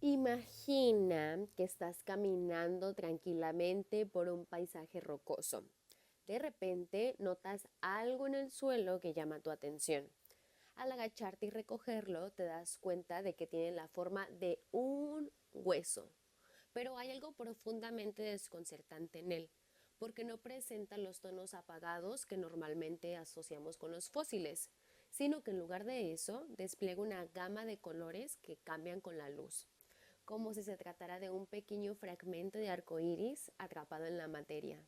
Imagina que estás caminando tranquilamente por un paisaje rocoso. De repente notas algo en el suelo que llama tu atención. Al agacharte y recogerlo, te das cuenta de que tiene la forma de un hueso. Pero hay algo profundamente desconcertante en él, porque no presenta los tonos apagados que normalmente asociamos con los fósiles, sino que en lugar de eso despliega una gama de colores que cambian con la luz, como si se tratara de un pequeño fragmento de arco iris atrapado en la materia.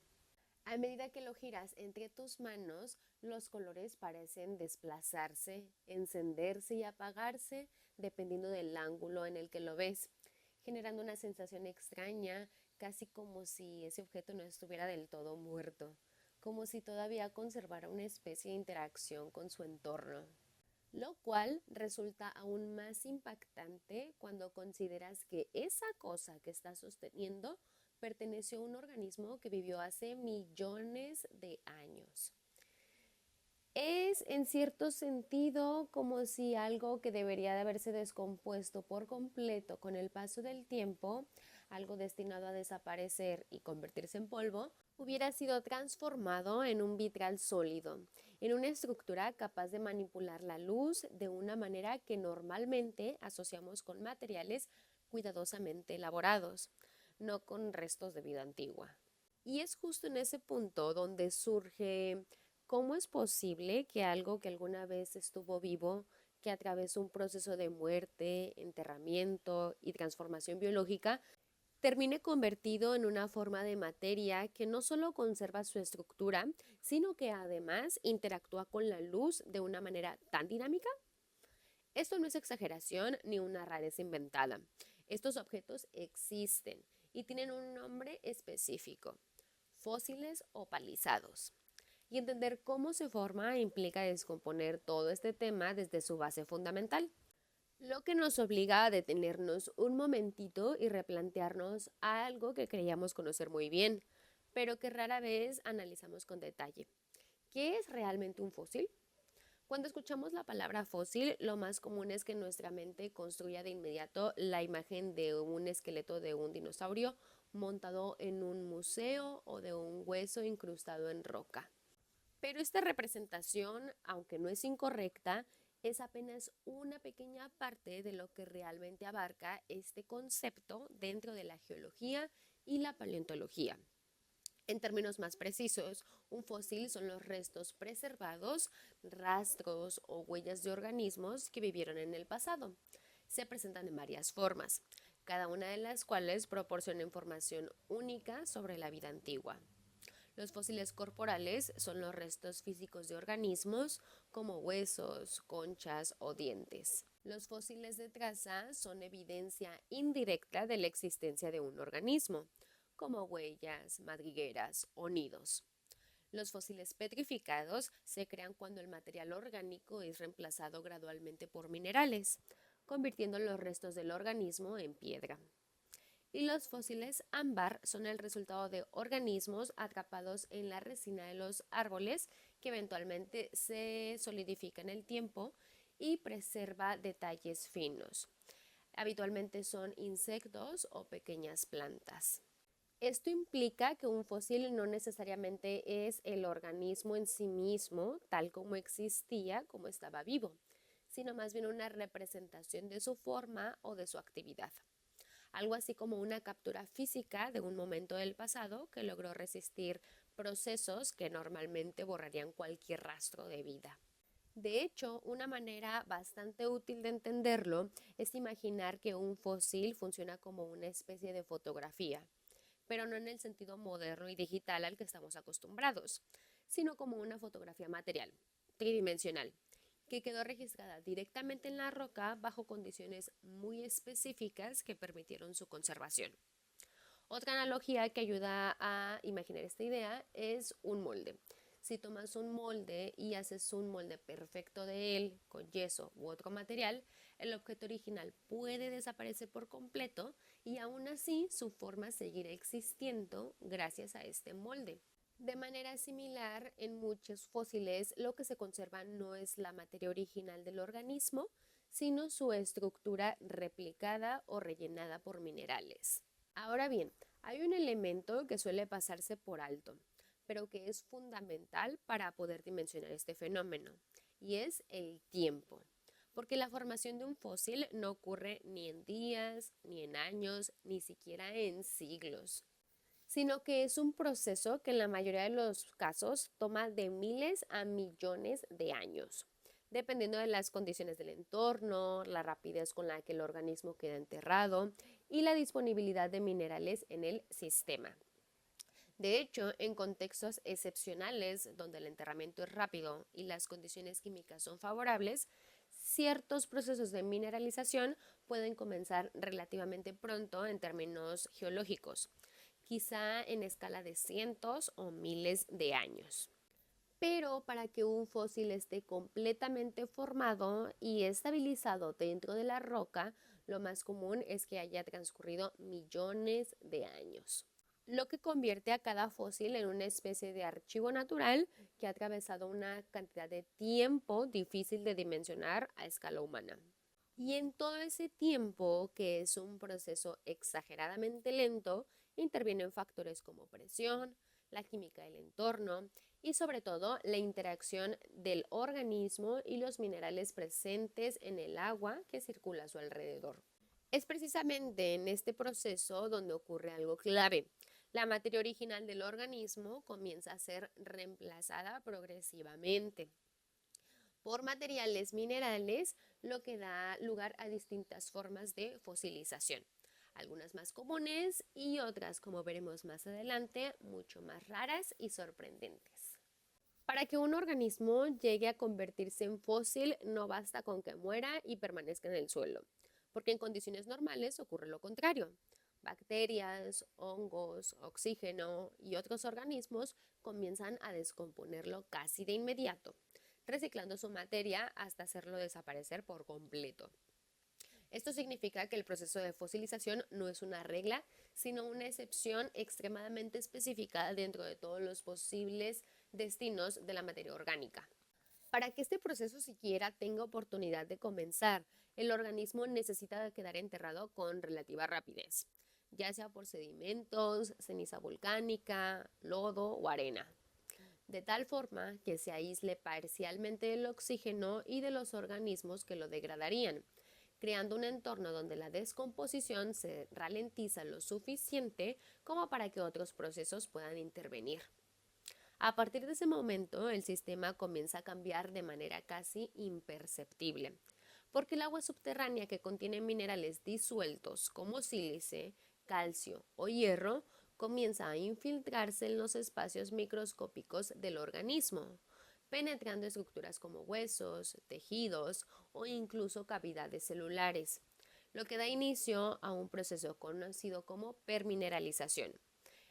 A medida que lo giras entre tus manos, los colores parecen desplazarse, encenderse y apagarse dependiendo del ángulo en el que lo ves, generando una sensación extraña, casi como si ese objeto no estuviera del todo muerto, como si todavía conservara una especie de interacción con su entorno, lo cual resulta aún más impactante cuando consideras que esa cosa que estás sosteniendo perteneció a un organismo que vivió hace millones de años. Es en cierto sentido como si algo que debería de haberse descompuesto por completo con el paso del tiempo, algo destinado a desaparecer y convertirse en polvo, hubiera sido transformado en un vitral sólido, en una estructura capaz de manipular la luz de una manera que normalmente asociamos con materiales cuidadosamente elaborados, no con restos de vida antigua. Y es justo en ese punto donde surge cómo es posible que algo que alguna vez estuvo vivo, que atravesó un proceso de muerte, enterramiento y transformación biológica, termine convertido en una forma de materia que no solo conserva su estructura, sino que además interactúa con la luz de una manera tan dinámica. Esto no es exageración ni una rareza inventada. Estos objetos existen y tienen un nombre específico: fósiles o palizados. Y entender cómo se forma implica descomponer todo este tema desde su base fundamental, lo que nos obliga a detenernos un momentito y replantearnos algo que creíamos conocer muy bien, pero que rara vez analizamos con detalle. ¿Qué es realmente un fósil? Cuando escuchamos la palabra fósil, lo más común es que nuestra mente construya de inmediato la imagen de un esqueleto de un dinosaurio montado en un museo o de un hueso incrustado en roca. Pero esta representación, aunque no es incorrecta, es apenas una pequeña parte de lo que realmente abarca este concepto dentro de la geología y la paleontología. En términos más precisos, un fósil son los restos preservados, rastros o huellas de organismos que vivieron en el pasado. Se presentan en varias formas, cada una de las cuales proporciona información única sobre la vida antigua. Los fósiles corporales son los restos físicos de organismos como huesos, conchas o dientes. Los fósiles de traza son evidencia indirecta de la existencia de un organismo, como huellas, madrigueras o nidos. Los fósiles petrificados se crean cuando el material orgánico es reemplazado gradualmente por minerales, convirtiendo los restos del organismo en piedra. Y los fósiles ámbar son el resultado de organismos atrapados en la resina de los árboles que eventualmente se solidifica en el tiempo y preserva detalles finos. Habitualmente son insectos o pequeñas plantas. Esto implica que un fósil no necesariamente es el organismo en sí mismo, tal como existía, como estaba vivo, sino más bien una representación de su forma o de su actividad. Algo así como una captura física de un momento del pasado que logró resistir procesos que normalmente borrarían cualquier rastro de vida. De hecho, una manera bastante útil de entenderlo es imaginar que un fósil funciona como una especie de fotografía, pero no en el sentido moderno y digital al que estamos acostumbrados, sino como una fotografía material, tridimensional, que quedó registrada directamente en la roca bajo condiciones muy específicas que permitieron su conservación. Otra analogía que ayuda a imaginar esta idea es un molde. Si tomas un molde y haces un molde perfecto de él con yeso u otro material, el objeto original puede desaparecer por completo y aún así su forma seguirá existiendo gracias a este molde. De manera similar, en muchos fósiles lo que se conserva no es la materia original del organismo, sino su estructura replicada o rellenada por minerales. Ahora bien, hay un elemento que suele pasarse por alto, pero que es fundamental para poder dimensionar este fenómeno, y es el tiempo. Porque la formación de un fósil no ocurre ni en días, ni en años, ni siquiera en siglos, sino que es un proceso que en la mayoría de los casos toma de miles a millones de años, dependiendo de las condiciones del entorno, la rapidez con la que el organismo queda enterrado y la disponibilidad de minerales en el sistema. De hecho, en contextos excepcionales donde el enterramiento es rápido y las condiciones químicas son favorables, ciertos procesos de mineralización pueden comenzar relativamente pronto en términos geológicos, quizá en escala de cientos o miles de años. Pero para que un fósil esté completamente formado y estabilizado dentro de la roca, lo más común es que haya transcurrido millones de años, lo que convierte a cada fósil en una especie de archivo natural que ha atravesado una cantidad de tiempo difícil de dimensionar a escala humana. Y en todo ese tiempo, que es un proceso exageradamente lento, intervienen factores como presión, la química del entorno y sobre todo la interacción del organismo y los minerales presentes en el agua que circula a su alrededor. Es precisamente en este proceso donde ocurre algo clave. La materia original del organismo comienza a ser reemplazada progresivamente por materiales minerales, lo que da lugar a distintas formas de fosilización, algunas más comunes y otras, como veremos más adelante, mucho más raras y sorprendentes. Para que un organismo llegue a convertirse en fósil, no basta con que muera y permanezca en el suelo, porque en condiciones normales ocurre lo contrario. Bacterias, hongos, oxígeno y otros organismos comienzan a descomponerlo casi de inmediato, reciclando su materia hasta hacerlo desaparecer por completo. Esto significa que el proceso de fosilización no es una regla, sino una excepción extremadamente especificada dentro de todos los posibles destinos de la materia orgánica. Para que este proceso siquiera tenga oportunidad de comenzar, el organismo necesita quedar enterrado con relativa rapidez, ya sea por sedimentos, ceniza volcánica, lodo o arena, de tal forma que se aísle parcialmente el oxígeno y de los organismos que lo degradarían, creando un entorno donde la descomposición se ralentiza lo suficiente como para que otros procesos puedan intervenir. A partir de ese momento, el sistema comienza a cambiar de manera casi imperceptible, porque el agua subterránea que contiene minerales disueltos como sílice, calcio o hierro comienza a infiltrarse en los espacios microscópicos del organismo, penetrando estructuras como huesos, tejidos o incluso cavidades celulares, lo que da inicio a un proceso conocido como permineralización,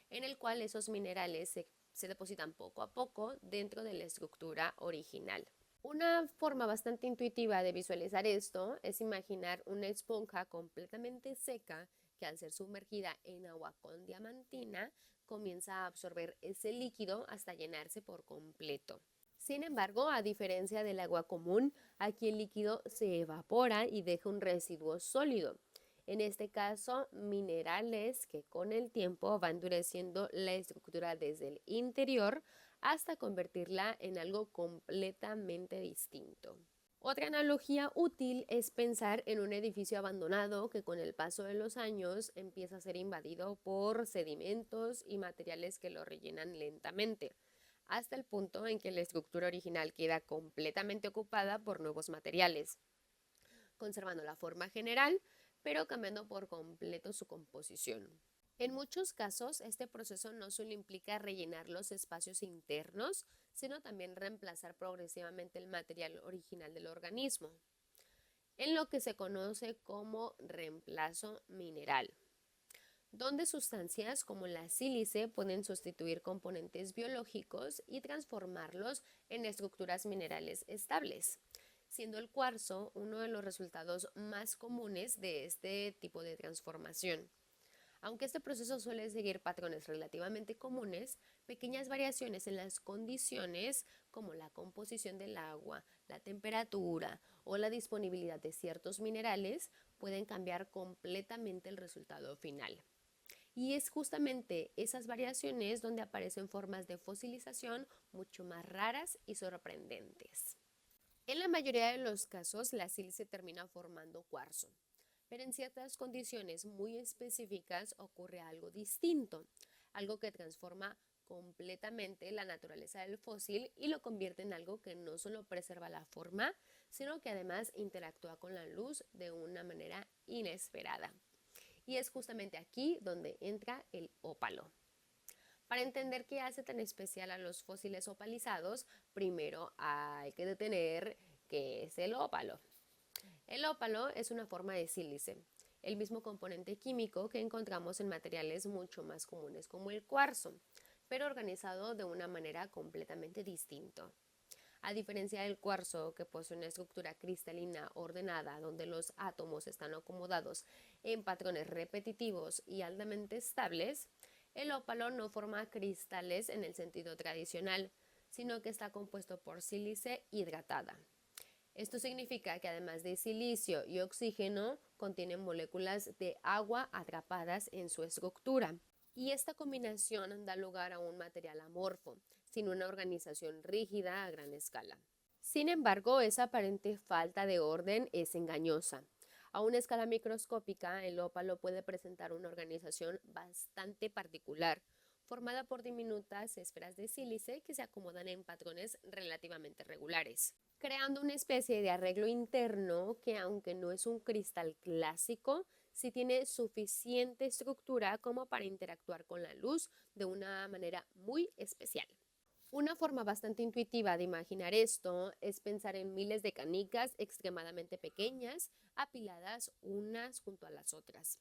en el cual esos minerales se depositan poco a poco dentro de la estructura original. Una forma bastante intuitiva de visualizar esto es imaginar una esponja completamente seca que al ser sumergida en agua con diamantina comienza a absorber ese líquido hasta llenarse por completo. Sin embargo, a diferencia del agua común, aquí el líquido se evapora y deja un residuo sólido. En este caso, minerales que con el tiempo van endureciendo la estructura desde el interior hasta convertirla en algo completamente distinto. Otra analogía útil es pensar en un edificio abandonado que con el paso de los años empieza a ser invadido por sedimentos y materiales que lo rellenan lentamente, hasta el punto en que la estructura original queda completamente ocupada por nuevos materiales, conservando la forma general, pero cambiando por completo su composición. En muchos casos, este proceso no solo implica rellenar los espacios internos, sino también reemplazar progresivamente el material original del organismo, en lo que se conoce como reemplazo mineral, donde sustancias como la sílice pueden sustituir componentes biológicos y transformarlos en estructuras minerales estables, siendo el cuarzo uno de los resultados más comunes de este tipo de transformación. Aunque este proceso suele seguir patrones relativamente comunes, pequeñas variaciones en las condiciones como la composición del agua, la temperatura o la disponibilidad de ciertos minerales pueden cambiar completamente el resultado final. Y es justamente esas variaciones donde aparecen formas de fosilización mucho más raras y sorprendentes. En la mayoría de los casos, la sílice termina formando cuarzo, pero en ciertas condiciones muy específicas ocurre algo distinto, algo que transforma completamente la naturaleza del fósil y lo convierte en algo que no solo preserva la forma, sino que además interactúa con la luz de una manera inesperada. Y es justamente aquí donde entra el ópalo. Para entender qué hace tan especial a los fósiles opalizados, primero hay que detener qué es el ópalo. El ópalo es una forma de sílice, el mismo componente químico que encontramos en materiales mucho más comunes como el cuarzo, pero organizado de una manera completamente distinta. A diferencia del cuarzo, que posee una estructura cristalina ordenada donde los átomos están acomodados en patrones repetitivos y altamente estables, el ópalo no forma cristales en el sentido tradicional, sino que está compuesto por sílice hidratada. Esto significa que además de silicio y oxígeno, contiene moléculas de agua atrapadas en su estructura. Y esta combinación da lugar a un material amorfo, sin una organización rígida a gran escala. Sin embargo, esa aparente falta de orden es engañosa. A una escala microscópica, el ópalo puede presentar una organización bastante particular, formada por diminutas esferas de sílice que se acomodan en patrones relativamente regulares, creando una especie de arreglo interno que, aunque no es un cristal clásico, sí tiene suficiente estructura como para interactuar con la luz de una manera muy especial. Una forma bastante intuitiva de imaginar esto es pensar en miles de canicas extremadamente pequeñas, apiladas unas junto a las otras.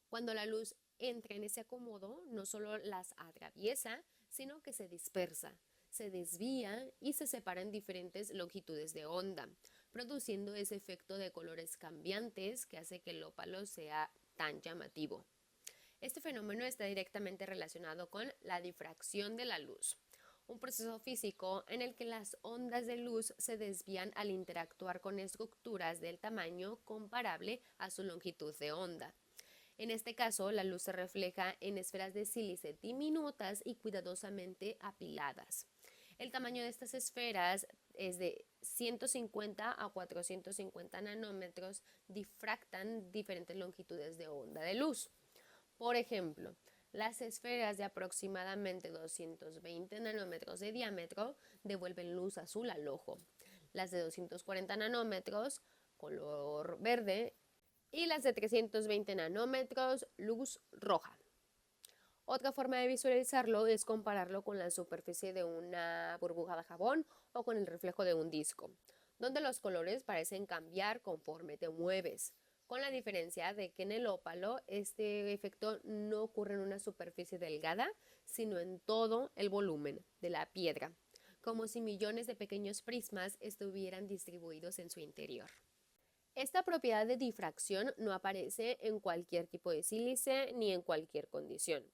Cuando la luz entra en ese acomodo, no solo las atraviesa, sino que se dispersa, se desvía y se separa en diferentes longitudes de onda, produciendo ese efecto de colores cambiantes que hace que el ópalo sea tan llamativo. Este fenómeno está directamente relacionado con la difracción de la luz, un proceso físico en el que las ondas de luz se desvían al interactuar con estructuras del tamaño comparable a su longitud de onda. En este caso, la luz se refleja en esferas de sílice diminutas y cuidadosamente apiladas. El tamaño de estas esferas es de 150 a 450 nanómetros, difractan diferentes longitudes de onda de luz. Por ejemplo, las esferas de aproximadamente 220 nanómetros de diámetro devuelven luz azul al ojo. Las de 240 nanómetros, color verde, y las de 320 nanómetros, luz roja. Otra forma de visualizarlo es compararlo con la superficie de una burbuja de jabón o con el reflejo de un disco, donde los colores parecen cambiar conforme te mueves, con la diferencia de que en el ópalo este efecto no ocurre en una superficie delgada, sino en todo el volumen de la piedra, como si millones de pequeños prismas estuvieran distribuidos en su interior. Esta propiedad de difracción no aparece en cualquier tipo de sílice ni en cualquier condición,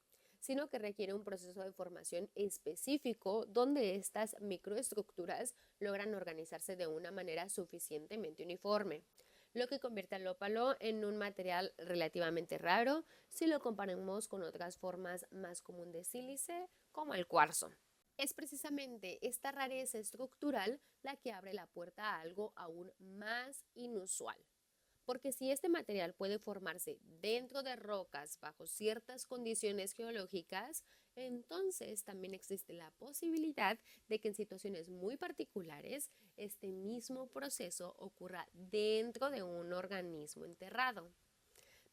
sino que requiere un proceso de formación específico donde estas microestructuras logran organizarse de una manera suficientemente uniforme, lo que convierte al ópalo en un material relativamente raro si lo comparamos con otras formas más comunes de sílice, como el cuarzo. Es precisamente esta rareza estructural la que abre la puerta a algo aún más inusual. Porque si este material puede formarse dentro de rocas bajo ciertas condiciones geológicas, entonces también existe la posibilidad de que en situaciones muy particulares este mismo proceso ocurra dentro de un organismo enterrado,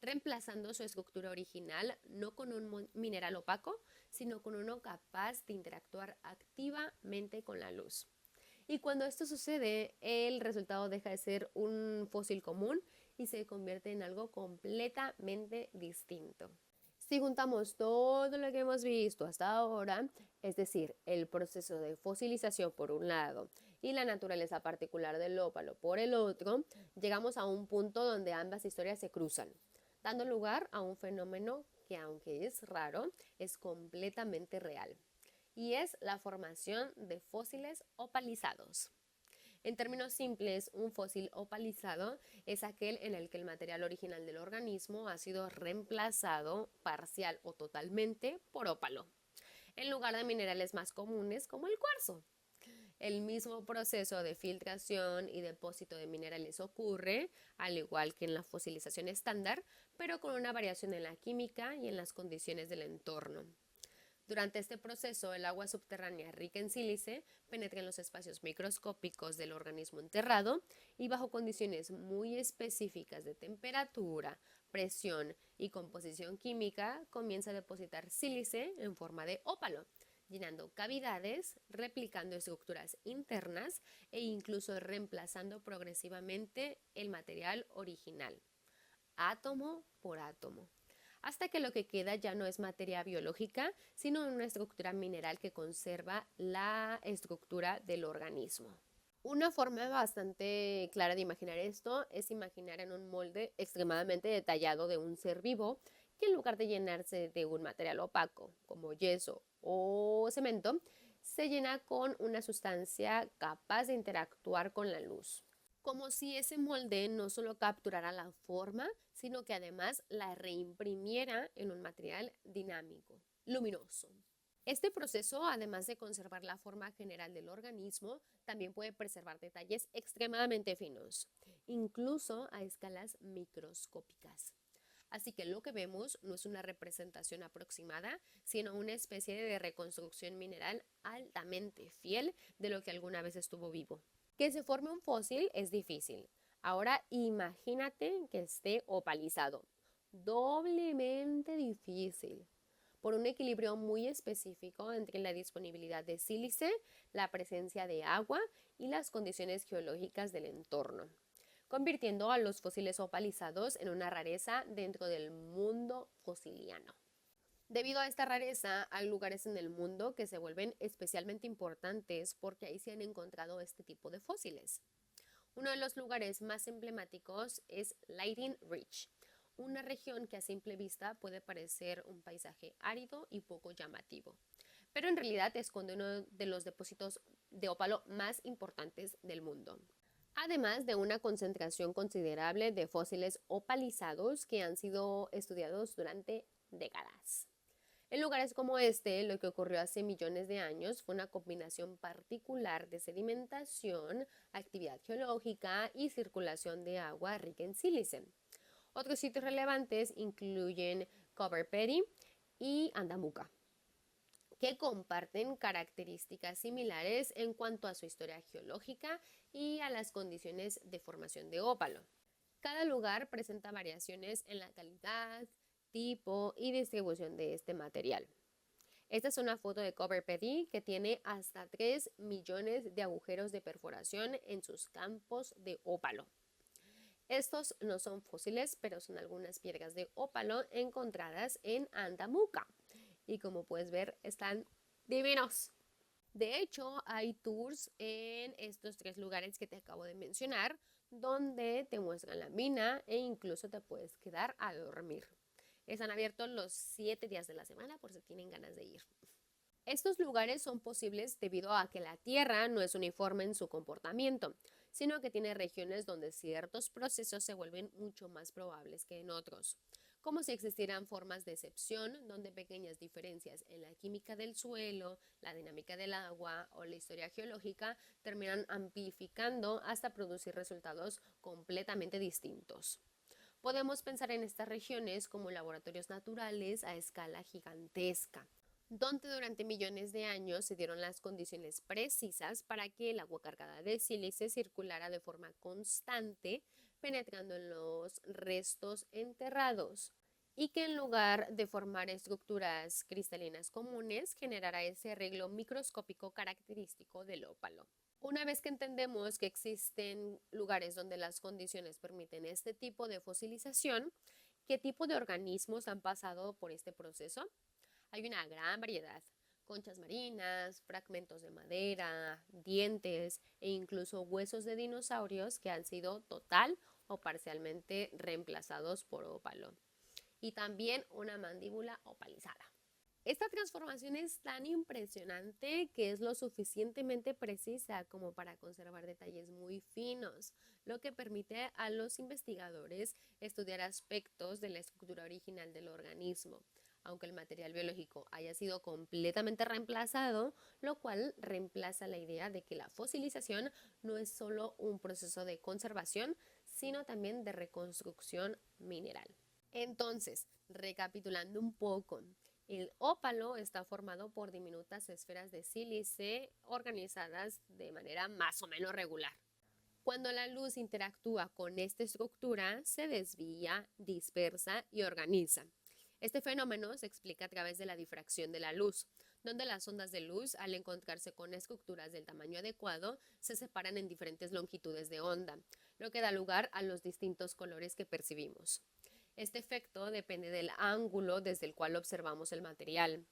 reemplazando su estructura original no con un mineral opaco, sino con uno capaz de interactuar activamente con la luz. Y cuando esto sucede, el resultado deja de ser un fósil común y se convierte en algo completamente distinto. Si juntamos todo lo que hemos visto hasta ahora, es decir, el proceso de fosilización por un lado y la naturaleza particular del ópalo por el otro, llegamos a un punto donde ambas historias se cruzan, dando lugar a un fenómeno que aunque es raro, es completamente real, y es la formación de fósiles opalizados. En términos simples, un fósil opalizado es aquel en el que el material original del organismo ha sido reemplazado parcial o totalmente por ópalo, en lugar de minerales más comunes como el cuarzo. El mismo proceso de filtración y depósito de minerales ocurre, al igual que en la fosilización estándar, pero con una variación en la química y en las condiciones del entorno. Durante este proceso, el agua subterránea rica en sílice penetra en los espacios microscópicos del organismo enterrado y bajo condiciones muy específicas de temperatura, presión y composición química comienza a depositar sílice en forma de ópalo, llenando cavidades, replicando estructuras internas e incluso reemplazando progresivamente el material original, átomo por átomo, hasta que lo que queda ya no es materia biológica, sino una estructura mineral que conserva la estructura del organismo. Una forma bastante clara de imaginar esto es imaginar en un molde extremadamente detallado de un ser vivo que en lugar de llenarse de un material opaco como yeso o cemento, se llena con una sustancia capaz de interactuar con la luz, como si ese molde no solo capturara la forma, sino que además la reimprimiera en un material dinámico, luminoso. Este proceso, además de conservar la forma general del organismo, también puede preservar detalles extremadamente finos, incluso a escalas microscópicas. Así que lo que vemos no es una representación aproximada, sino una especie de reconstrucción mineral altamente fiel de lo que alguna vez estuvo vivo. Que se forme un fósil es difícil. Ahora imagínate que esté opalizado. Doblemente difícil, por un equilibrio muy específico entre la disponibilidad de sílice, la presencia de agua y las condiciones geológicas del entorno, convirtiendo a los fósiles opalizados en una rareza dentro del mundo fosiliano. Debido a esta rareza, hay lugares en el mundo que se vuelven especialmente importantes porque ahí se han encontrado este tipo de fósiles. Uno de los lugares más emblemáticos es Leighton Ridge, una región que a simple vista puede parecer un paisaje árido y poco llamativo, pero en realidad esconde uno de los depósitos de ópalo más importantes del mundo, además de una concentración considerable de fósiles opalizados que han sido estudiados durante décadas. En lugares como este, lo que ocurrió hace millones de años fue una combinación particular de sedimentación, actividad geológica y circulación de agua rica en sílice. Otros sitios relevantes incluyen Copper Petty y Andamuca, que comparten características similares en cuanto a su historia geológica y a las condiciones de formación de ópalo. Cada lugar presenta variaciones en la calidad, tipo y distribución de este material. Esta es una foto de Copper Petty que tiene hasta 3 millones de agujeros de perforación en sus campos de ópalo. Estos no son fósiles, pero son algunas piedras de ópalo encontradas en Andamuca. Y como puedes ver, están divinos. De hecho, hay tours en estos 3 lugares que te acabo de mencionar, donde te muestran la mina e incluso te puedes quedar a dormir. Están abiertos los 7 días de la semana por si tienen ganas de ir. Estos lugares son posibles debido a que la Tierra no es uniforme en su comportamiento, sino que tiene regiones donde ciertos procesos se vuelven mucho más probables que en otros, como si existieran formas de excepción donde pequeñas diferencias en la química del suelo, la dinámica del agua o la historia geológica terminan amplificando hasta producir resultados completamente distintos. Podemos pensar en estas regiones como laboratorios naturales a escala gigantesca, donde durante millones de años se dieron las condiciones precisas para que el agua cargada de sílice circulara de forma constante, penetrando en los restos enterrados, y que en lugar de formar estructuras cristalinas comunes, generara ese arreglo microscópico característico del ópalo. Una vez que entendemos que existen lugares donde las condiciones permiten este tipo de fosilización, ¿qué tipo de organismos han pasado por este proceso? Hay una gran variedad: conchas marinas, fragmentos de madera, dientes e incluso huesos de dinosaurios que han sido total o parcialmente reemplazados por ópalo. y también una mandíbula opalizada. Esta transformación es tan impresionante que es lo suficientemente precisa como para conservar detalles muy finos, lo que permite a los investigadores estudiar aspectos de la estructura original del organismo, aunque el material biológico haya sido completamente reemplazado, lo cual reemplaza la idea de que la fosilización no es solo un proceso de conservación, sino también de reconstrucción mineral. Entonces, recapitulando un poco, el ópalo está formado por diminutas esferas de sílice organizadas de manera más o menos regular. Cuando la luz interactúa con esta estructura, se desvía, dispersa y organiza. Este fenómeno se explica a través de la difracción de la luz, donde las ondas de luz, al encontrarse con estructuras del tamaño adecuado, se separan en diferentes longitudes de onda, lo que da lugar a los distintos colores que percibimos. Este efecto depende del ángulo desde el cual observamos el material,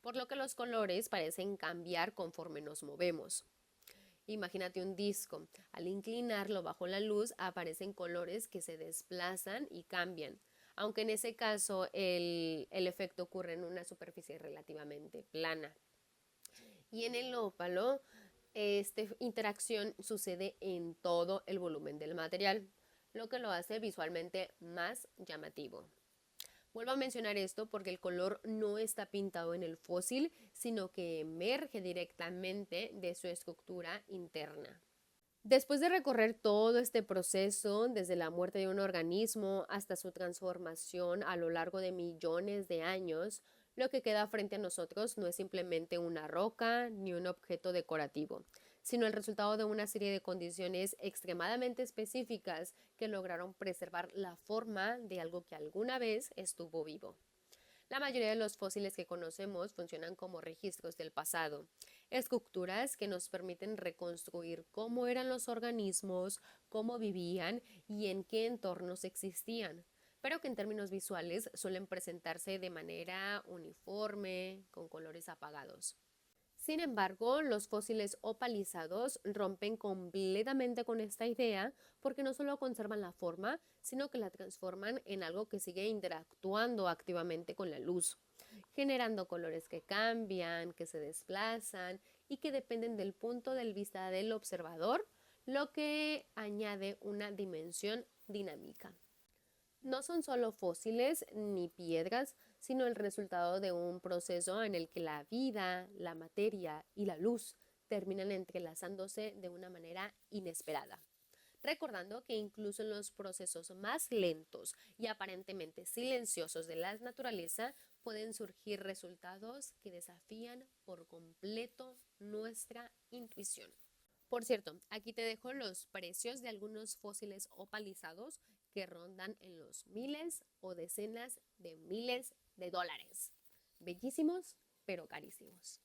por lo que los colores parecen cambiar conforme nos movemos. Imagínate un disco. Al inclinarlo bajo la luz aparecen colores que se desplazan y cambian, aunque en ese caso el efecto ocurre en una superficie relativamente plana. Y en el ópalo, esta interacción sucede en todo el volumen del material, lo que lo hace visualmente más llamativo. Vuelvo a mencionar esto porque el color no está pintado en el fósil, sino que emerge directamente de su estructura interna. Después de recorrer todo este proceso, desde la muerte de un organismo hasta su transformación a lo largo de millones de años, lo que queda frente a nosotros no es simplemente una roca ni un objeto decorativo, sino el resultado de una serie de condiciones extremadamente específicas que lograron preservar la forma de algo que alguna vez estuvo vivo. La mayoría de los fósiles que conocemos funcionan como registros del pasado, estructuras que nos permiten reconstruir cómo eran los organismos, cómo vivían y en qué entornos existían, pero que en términos visuales suelen presentarse de manera uniforme, con colores apagados. Sin embargo, los fósiles opalizados rompen completamente con esta idea porque no solo conservan la forma, sino que la transforman en algo que sigue interactuando activamente con la luz, generando colores que cambian, que se desplazan y que dependen del punto de vista del observador, lo que añade una dimensión dinámica. No son solo fósiles ni piedras, sino el resultado de un proceso en el que la vida, la materia y la luz terminan entrelazándose de una manera inesperada. Recordando que incluso en los procesos más lentos y aparentemente silenciosos de la naturaleza pueden surgir resultados que desafían por completo nuestra intuición. Por cierto, aquí te dejo los precios de algunos fósiles opalizados que rondan en los miles o decenas de miles de dólares. Bellísimos, pero carísimos.